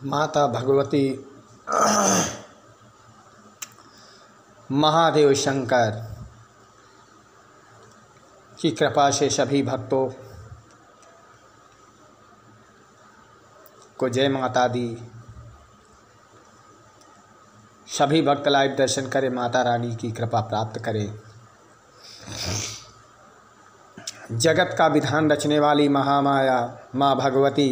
माता भगवती महादेव शंकर की कृपा से सभी भक्तों को जय माता दी। सभी भक्त लाइव दर्शन करें, माता रानी की कृपा प्राप्त करें। जगत का विधान रचने वाली महामाया माँ भगवती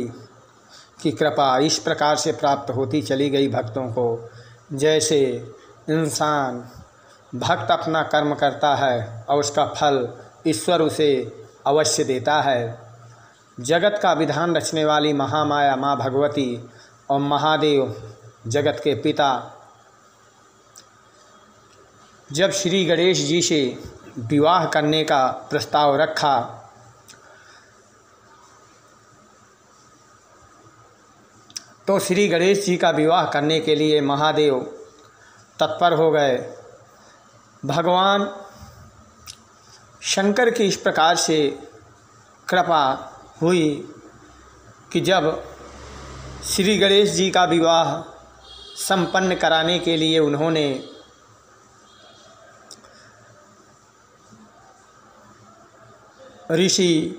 की कृपा इस प्रकार से प्राप्त होती चली गई भक्तों को, जैसे इंसान भक्त अपना कर्म करता है और उसका फल ईश्वर उसे अवश्य देता है। जगत का विधान रचने वाली महामाया माँ भगवती और महादेव जगत के पिता जब श्री गणेश जी से विवाह करने का प्रस्ताव रखा तो श्री गणेश जी का विवाह करने के लिए महादेव तत्पर हो गए। भगवान शंकर की इस प्रकार से कृपा हुई कि जब श्री गणेश जी का विवाह संपन्न कराने के लिए उन्होंने ऋषि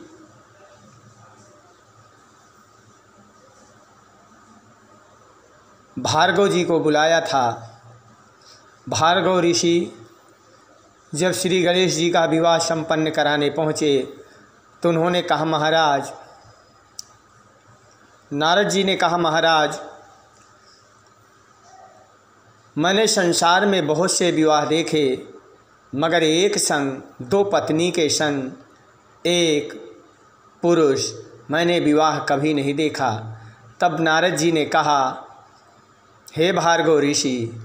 भार्गव जी को बुलाया था। भार्गव ऋषि जब श्री गणेश जी का विवाह संपन्न कराने पहुँचे तो उन्होंने कहा, महाराज, नारद जी ने कहा, महाराज, मैंने संसार में बहुत से विवाह देखे मगर एक संग दो पत्नी के संग एक पुरुष मैंने विवाह कभी नहीं देखा। तब नारद जी ने कहा, हे भार्गव ऋषि,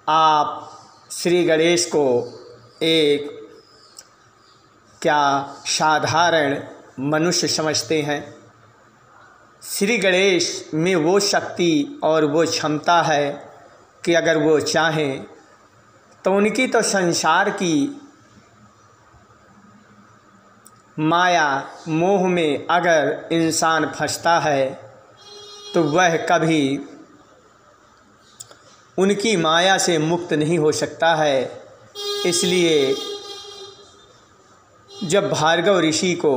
आप श्री गणेश को एक क्या साधारण मनुष्य समझते हैं? श्री गणेश में वो शक्ति और वो क्षमता है कि अगर वो चाहें तो उनकी तो संसार की माया मोह में अगर इंसान फंसता है तो वह कभी उनकी माया से मुक्त नहीं हो सकता है। इसलिए जब भार्गव ऋषि को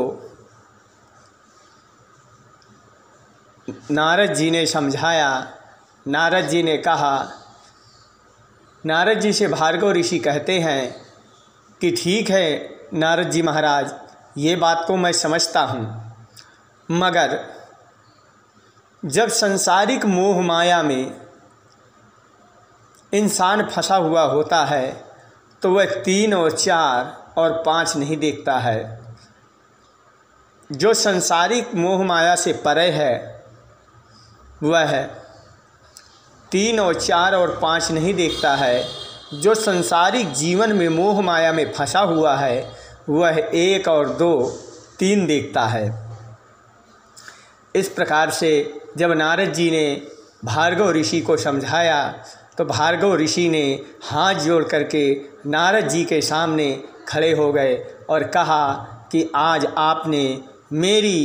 नारद जी ने समझाया, नारद जी ने कहा, नारद जी से भार्गव ऋषि कहते हैं कि ठीक है नारद जी महाराज, ये बात को मैं समझता हूँ, मगर जब सांसारिक मोह माया में इंसान फंसा हुआ होता है तो वह 3 और 4 और 5 नहीं देखता है। जो सांसारिक मोह माया से परे है वह 3 और 4 और 5 नहीं देखता है। जो सांसारिक जीवन में मोह माया में फंसा हुआ है वह 1 और 2, 3 देखता है। इस प्रकार से जब नारद जी ने भार्गव ऋषि को समझाया तो भार्गव ऋषि ने हाथ जोड़ करके नारद जी के सामने खड़े हो गए और कहा कि आज आपने मेरी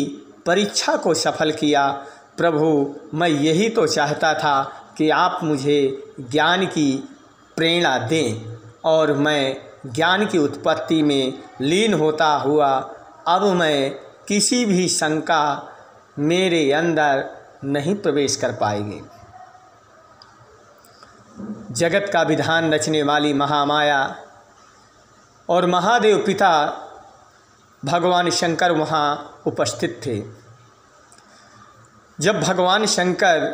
परीक्षा को सफल किया। प्रभु, मैं यही तो चाहता था कि आप मुझे ज्ञान की प्रेरणा दें और मैं ज्ञान की उत्पत्ति में लीन होता हुआ अब मैं किसी भी शंका मेरे अंदर नहीं प्रवेश कर पाएगी। जगत का विधान रचने वाली महामाया और महादेव पिता भगवान शंकर वहाँ उपस्थित थे। जब भगवान शंकर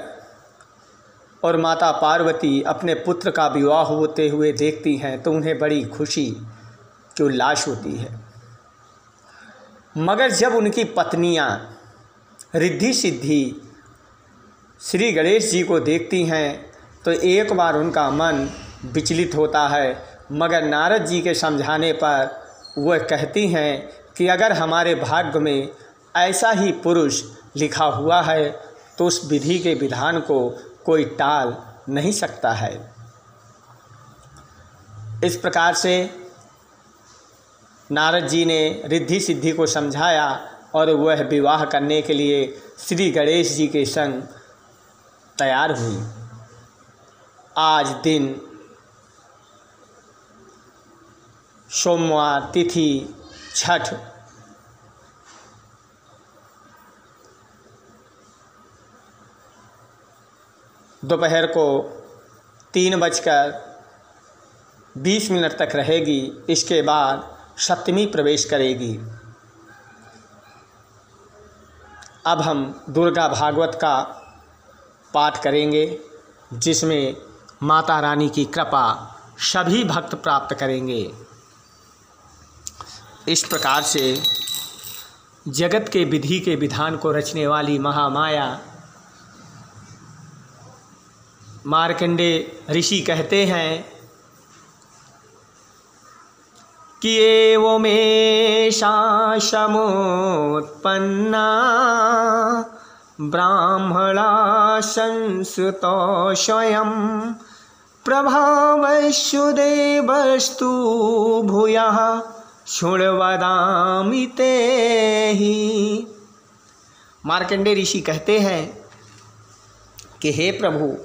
और माता पार्वती अपने पुत्र का विवाह होते हुए देखती हैं तो उन्हें बड़ी खुशी की उल्लास होती है। मगर जब उनकी पत्नियाँ रिद्धि सिद्धि श्री गणेश जी को देखती हैं तो एक बार उनका मन विचलित होता है, मगर नारद जी के समझाने पर वह कहती हैं कि अगर हमारे भाग्य में ऐसा ही पुरुष लिखा हुआ है तो उस विधि के विधान को कोई टाल नहीं सकता है। इस प्रकार से नारद जी ने रिद्धि सिद्धि को समझाया और वह विवाह करने के लिए श्री गणेश जी के संग तैयार हुई। आज दिन सोमवार, तिथि छठ। दोपहर को 3:20 तक रहेगी। इसके बाद सप्तमी प्रवेश करेगी। अब हम दुर्गा भागवत का पाठ करेंगे, जिसमें माता रानी की कृपा सभी भक्त प्राप्त करेंगे। इस प्रकार से जगत के विधि के विधान को रचने वाली महामाया मार्कंडेय ऋषि कहते हैं कि एवमेषा समुत्पन्ना ब्राह्मणा संसुतो स्वयं प्रभावस्सु देवस्तु भूयः शृण्वदामि ते हि। मार्कंडेय ऋषि कहते हैं कि हे प्रभु,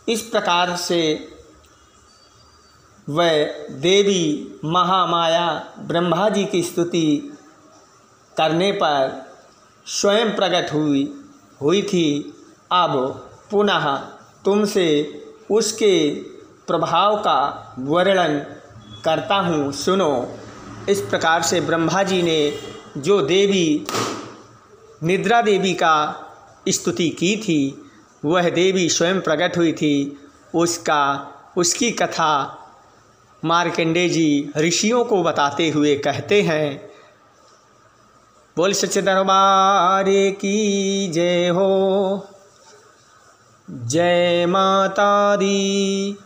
इस प्रकार से वह देवी महामाया ब्रह्मा जी की स्तुति करने पर स्वयं प्रकट हुई थी। अब पुनः तुमसे उसके प्रभाव का वर्णन करता हूँ, सुनो। इस प्रकार से ब्रह्मा जी ने जो देवी निद्रा देवी का स्तुति की थी, वह देवी स्वयं प्रकट हुई थी। उसकी कथा मार्कंडेय जी ऋषियों को बताते हुए कहते हैं, बोल सच्चे दरबार की जय हो। जय माता दी।